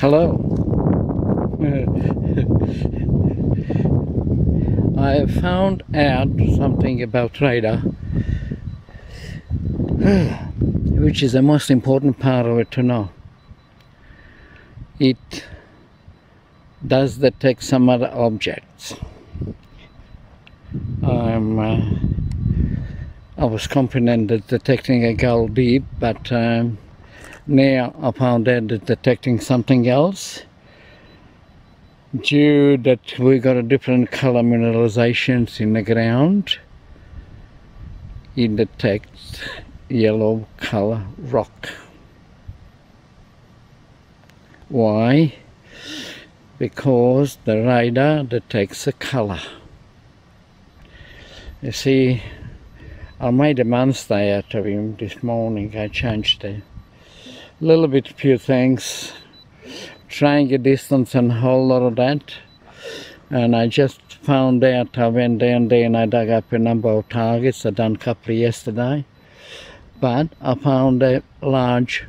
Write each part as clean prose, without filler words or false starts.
Hello. I have found out something about radar, which is the most important part of it to know. It does detect some other objects. I was confident at detecting a gull deep, but now I found out it's detecting something else. Due that we got a different color mineralizations in the ground, it detects yellow color rock. Why? Because the radar detects a color. You see, I made a monster out of him this morning. I changed a little bit, few things, trying a distance and a whole lot of that. And I just found out, I went down there and I dug up a number of targets. I done a couple yesterday, but I found a large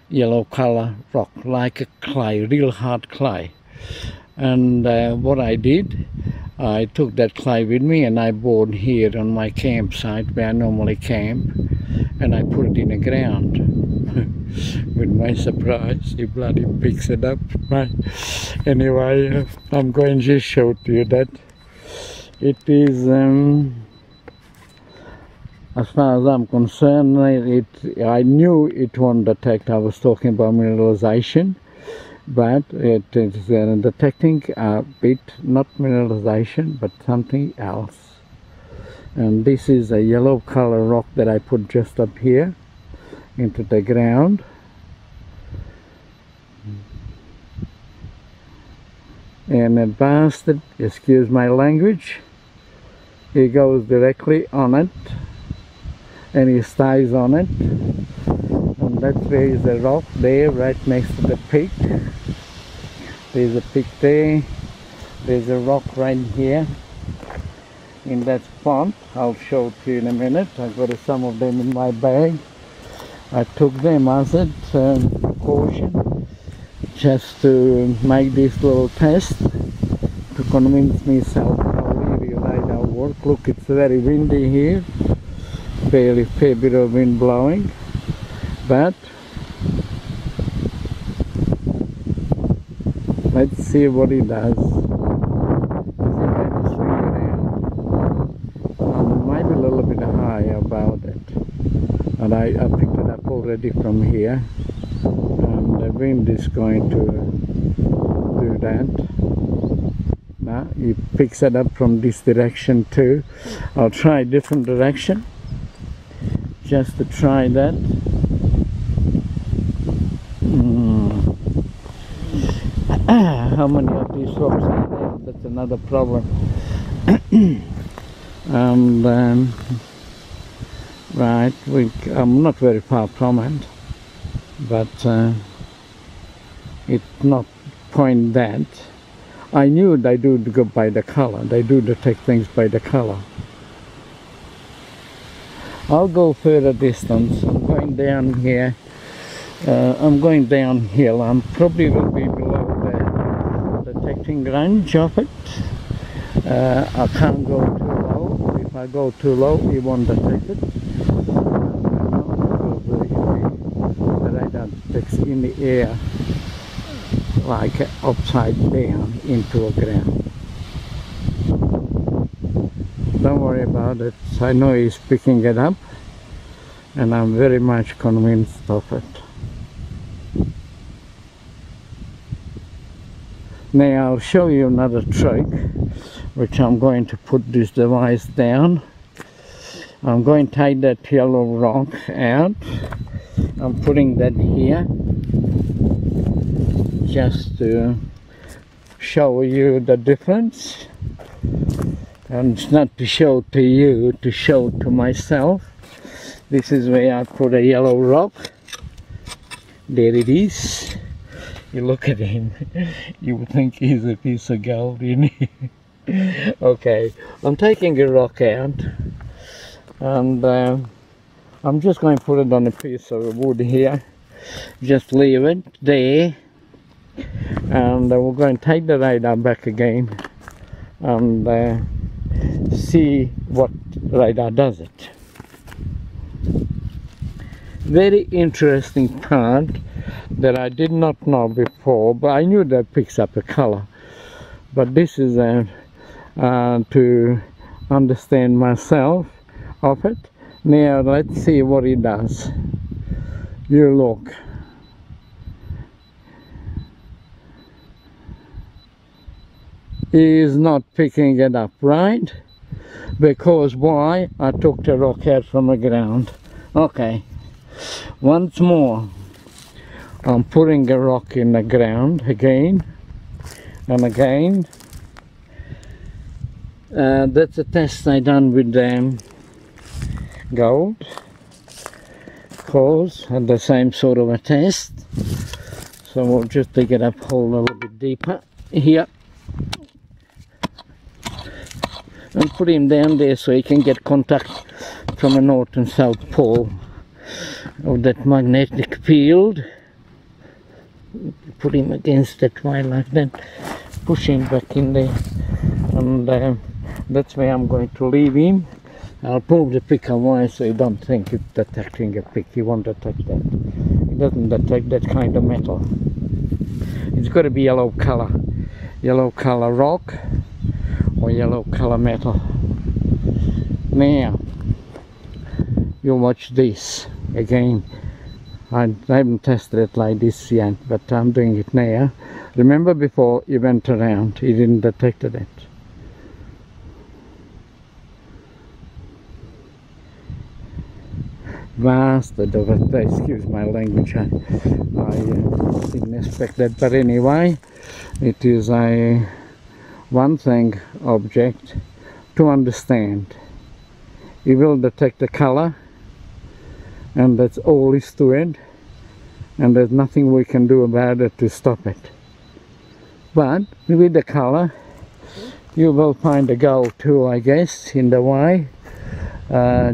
yellow color rock, like a clay, real hard clay. And what I did, I took that clay with me and I bored here on my campsite where I normally camp, and I put it in the ground. With my surprise, he bloody picks it up. Anyway, I'm going to just show to you that it is, as far as I'm concerned, I knew it won't detect. I was talking about mineralization, but it is detecting a bit, not mineralization, but something else. And this is a yellow color rock that I put just up here into the ground. And a bastard, excuse my language, he goes directly on it and he stays on it. And that's where is the rock there, right next to the peak. There's a peak there. There's a rock right here in that spot. I'll show it to you in a minute. I've got some of them in my bag. I took them as a precaution, just to make this little test, to convince myself how really radar works. Look, it's very windy here, fair bit of wind blowing, but let's see what it does. It might be a little bit high about it, and I picked it up already from here, and the wind is going to do that. Now it picks it up from this direction too. I'll try a different direction just to try that. How many of these rocks are there? That's another problem. And right, I'm not very far from it, but it's not point that. I knew they do go by the color. They do detect things by the color. I'll go further distance. I'm going down here. I'm going downhill. I'm probably will be below the detecting range of it. I can't go too low. If I go too low, it won't detect it. The radar detects in the air, like upside down into a ground. Don't worry about it. I know he's picking it up, and I'm very much convinced of it. Now I'll show you another trick, which I'm going to put this device down. I'm going to take that yellow rock out. I'm putting that here just to show you the difference, and it's not to show to you, to show to myself. This is where I put a yellow rock. There it is. You look at him, you would think he's a piece of gold, isn't he? Okay, I'm taking a rock out, and I'm just going to put it on a piece of wood here. Just leave it there and we're going to take the radar back again and see what radar does it. Very interesting part that I did not know before, but I knew that picks up a color, but this is to understand myself of it. Now let's see what it does. You look. He is not picking it up, right? Because why? I took the rock out from the ground. Okay, once more I'm putting a rock in the ground again and again. That's a test I done with gold, cause and the same sort of a test. So we'll just dig it up, hole a little bit deeper here, and put him down there so he can get contact from the north and south pole of that magnetic field. Put him against that wire like that, push him back in there, and that's where I'm going to leave him. I'll move the pick away so you don't think it's detecting a pick. He won't detect that. It doesn't detect that kind of metal. It's got to be yellow color rock or yellow color metal. Now you watch this again. I haven't tested it like this yet, but I'm doing it now. Remember before he went around, he didn't detect it. Bastard of it, excuse my language, I didn't expect that, but anyway, it is a one thing object to understand. It will detect the color, and that's all is to it, and there's nothing we can do about it to stop it. But with the color you will find the gold too, I guess, in the way.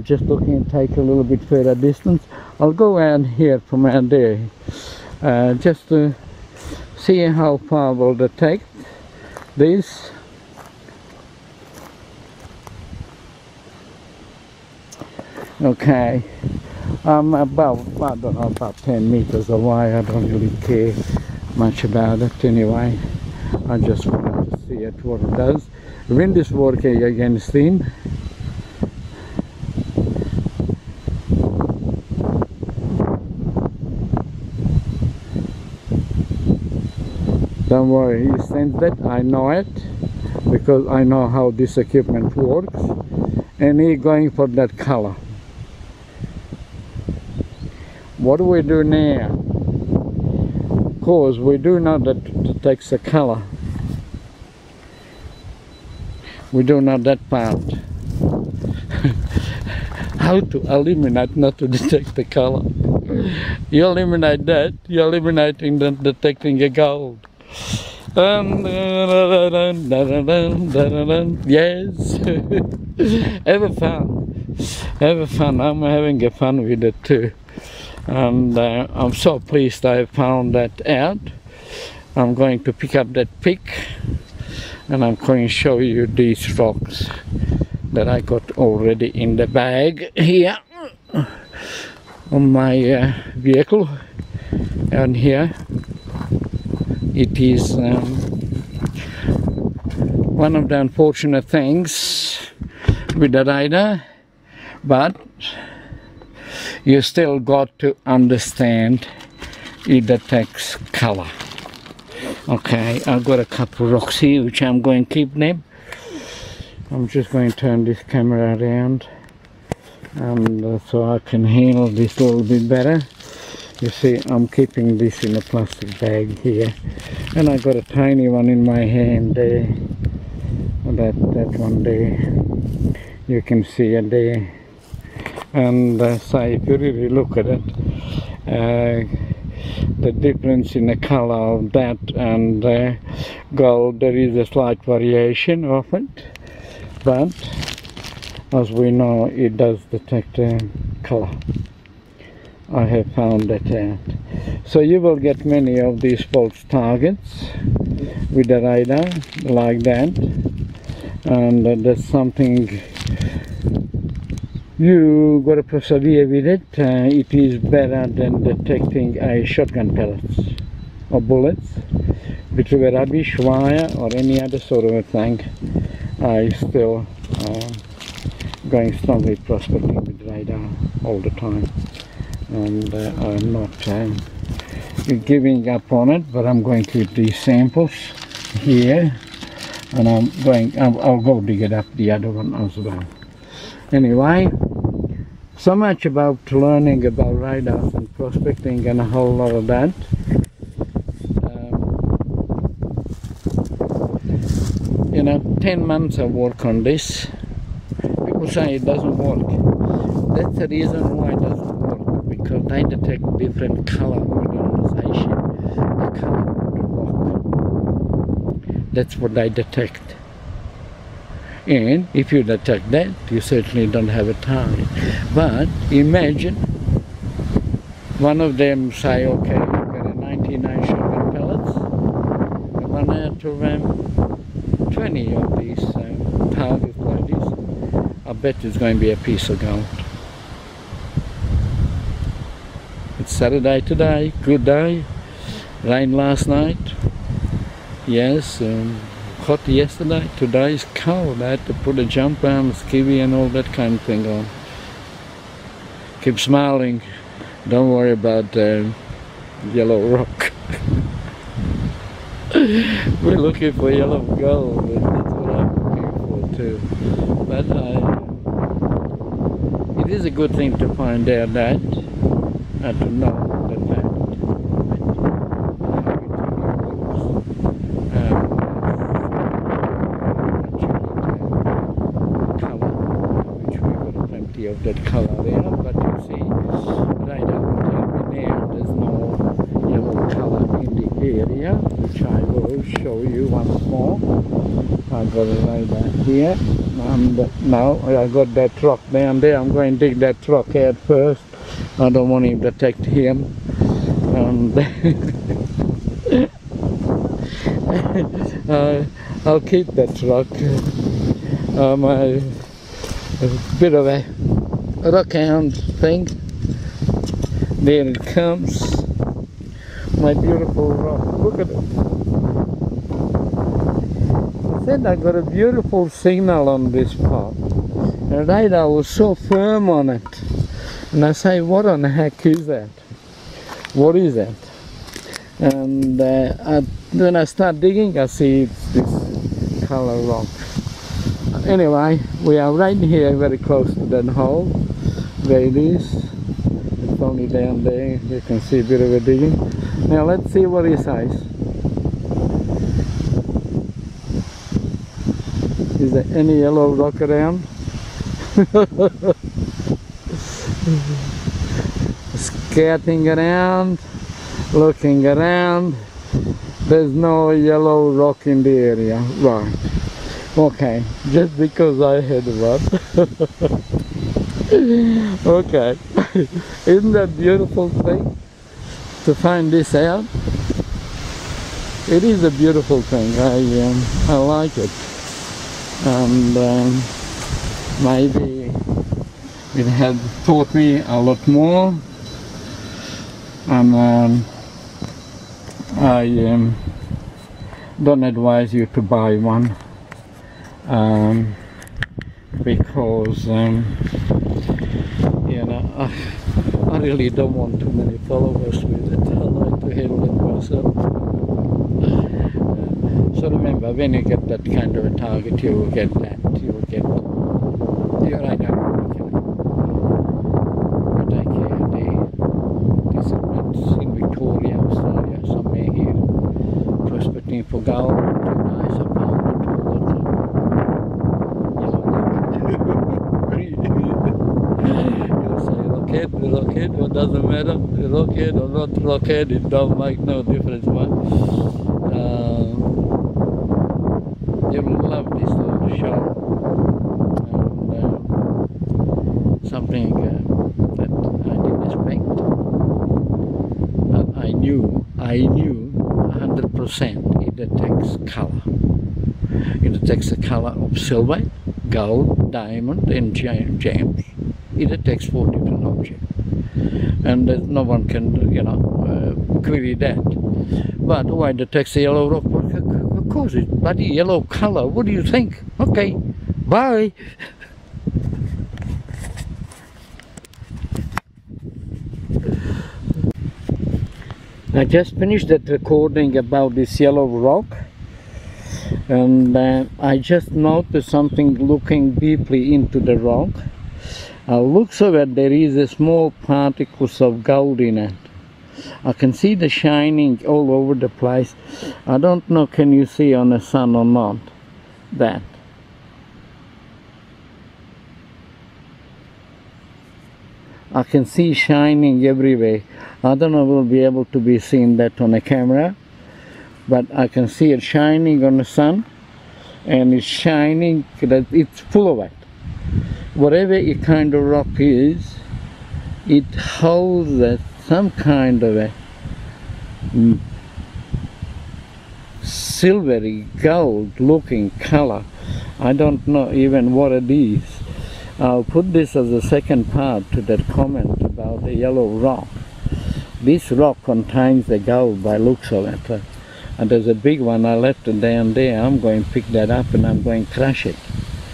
Just looking, take a little bit further distance. I'll go out here from out there just to see how far we'll detect this. Okay, I'm about, I don't know, about 10 meters away. I don't really care much about it anyway. I just want to see it, what it does. The wind is working against him. Don't worry, he sends that, I know it, because I know how this equipment works, and he's going for that color. What do we do now? Because we do know that it takes a color. We do know that part. How to eliminate not to detect the color. You eliminate that, you're eliminating the detecting a gold. Yes. Have fun. I'm having fun with it too, and I'm so pleased I found that out. I'm going to pick up that pick, and I'm going to show you these rocks that I got already in the bag here on my vehicle. And here it is one of the unfortunate things with the radar, but you still got to understand it detects color. Okay, I've got a couple of rocks here which I'm going to keep them. I'm just going to turn this camera around, and so I can handle this a little bit better. You see, I'm keeping this in a plastic bag here, and I got a tiny one in my hand there. That one there, you can see it there. And so if you really look at it, the difference in the color of that and gold, there is a slight variation of it, but as we know, it does detect color. I have found that out. So you will get many of these false targets with the radar like that, and that's something you got to persevere with it. It is better than detecting a shotgun pellets or bullets, which were rubbish, wire, or any other sort of a thing. I still going strongly prospecting with radar all the time, and I'm not giving up on it, but I'm going to keep these samples here, and I'll go dig it up the other one as well. Anyway, so much about learning about radars and prospecting and a whole lot of that. 10 months of work on this. People say it doesn't work. That's the reason why it doesn't work, because they detect different color mineralization, the color of the rock. That's what they detect. And if you detect that, you certainly don't have a target. But imagine one of them say, okay, you've got a 99 shotgun pellets, and run out of 20 of these targets like this. I bet it's going to be a piece of gold. It's Saturday today, good day. Rain last night. Yes, hot yesterday. Today is cold. I had to put a jumper and skivvy and all that kind of thing on. Keep smiling. Don't worry about yellow rock. We're looking for yellow gold, and that's what I'm looking for too. But it is a good thing to find out that, and to know the fact colour, which we've got plenty of that colour there, but you see, right up there, there's no yellow colour in the area, which I will show you once more. I got it right back here, and now I got that rock down there. I'm going to dig that rock out first. I don't want him to detect him, and I'll keep that rock. A bit of a rock hound thing. There it comes. My beautiful rock. Look at it. I said I got a beautiful signal on this spot. The radar was so firm on it. And I say, what on the heck is that? What is that? And when I start digging, I see it's this color rock. Anyway, we are right here, very close to that hole. There it is. It's only down there. You can see a bit of a digging. Now let's see what he says. Is there any yellow rock around? Scouting around, looking around. There's no yellow rock in the area. Right. Okay, just because I had one. Okay. Isn't that beautiful thing? To find this out? It is a beautiful thing. I like it. And maybe it had taught me a lot more. And I don't advise you to buy one, because you know, I really don't want too many followers with it. I like to handle it myself. So remember, when you get that kind of a target, you will get that. You will get your radar. But I care the settlements in Victoria, Australia, somewhere here, prospecting for gold. Too nice, I found it. You'll say rocket, what doesn't matter, rocket or not rocket, it don't make no difference, man. You will love this little show, and something that I didn't expect. knew 100% it detects color. It detects the color of silver, gold, diamond, and gems. It detects 4 different objects, and no one can, query that. But why it detects the yellow rock? Of course, it's bloody yellow color. What do you think? Okay, bye. I just finished that recording about this yellow rock, and I just noticed something looking deeply into the rock. Looks of it, there is a small particles of gold in it. I can see the shining all over the place. I don't know, can you see on the sun or not? That. I can see shining everywhere. I don't know if we'll be able to be seen that on a camera, but I can see it shining on the sun, and it's shining, that it's full of it. Whatever it kind of rock is, it holds some kind of a silvery gold looking color. I don't know even what it is. I'll put this as a second part to that comment about the yellow rock. This rock contains the gold by looks of it. And there's a big one I left it down there. I'm going to pick that up and I'm going to crush it.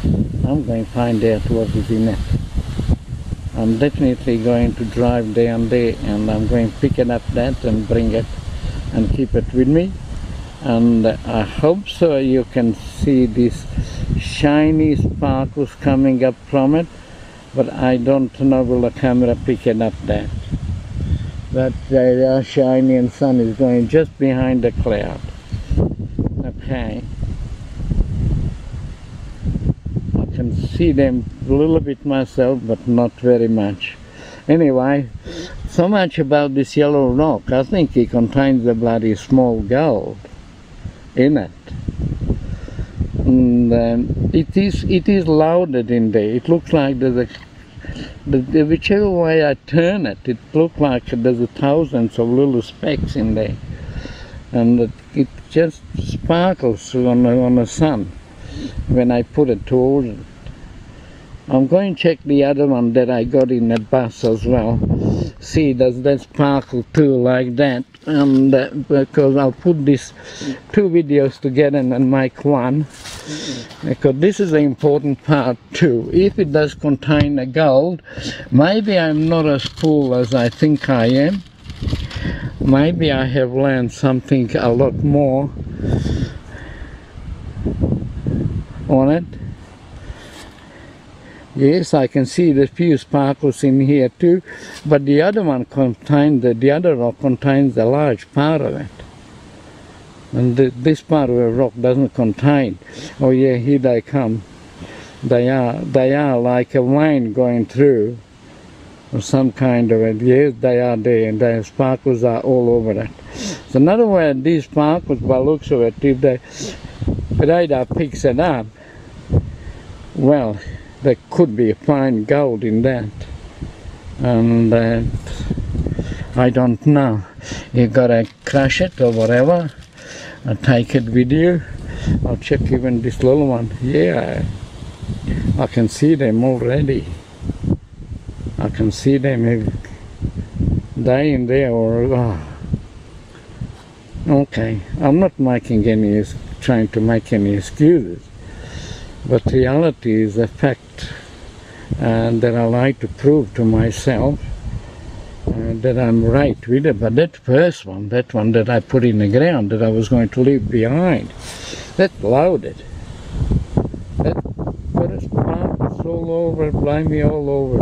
I'm going to find out what is in it. I'm definitely going to drive down there and I'm going to pick it up that and bring it and keep it with me. And I hope so you can see these shiny sparkles coming up from it, but I don't know will the camera pick it up that. But they are shiny and sun is going just behind the cloud. Okay. I can see them a little bit myself, but not very much. Anyway, so much about this yellow rock. I think it contains a bloody small gold in it. And it is loaded in there. It looks like there's whichever way I turn it, it looks like there's thousands of little specks in there, and it just sparkles on the sun when I put it towards it. I'm going to check the other one that I got in the bus as well. See, does that sparkle too like that? And because I'll put these 2 videos together and make one, because this is the important part too. If it does contain a gold, maybe I'm not as fool as I think I am. Maybe I have learned something a lot more on it. Yes, I can see the few sparkles in here too, but the other one contains, the other rock contains a large part of it. And this part of the rock doesn't contain. Oh yeah, here they come. They are like a vein going through, or some kind of it. Yes, they are there, and the sparkles are all over it. So in other words, these sparkles, by looks of it, if the radar picks it up, well, there could be a fine gold in that. And I don't know. You gotta crush it or whatever. I'll take it with you. I'll check even this little one. Yeah, I can see them already. I can see them. They in there or okay. I'm not making any, trying to make any excuses. But reality is a fact, and that I like to prove to myself that I'm right with it. But that first one, that one that I put in the ground that I was going to leave behind, that loaded. That put a sparkles all over, blimey all over.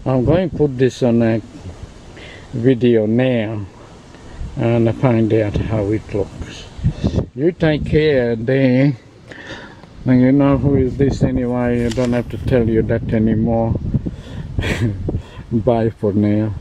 I'm going to put this on a video now and find out how it looks. You take care there. And you know who is this anyway, I don't have to tell you that anymore. Bye for now.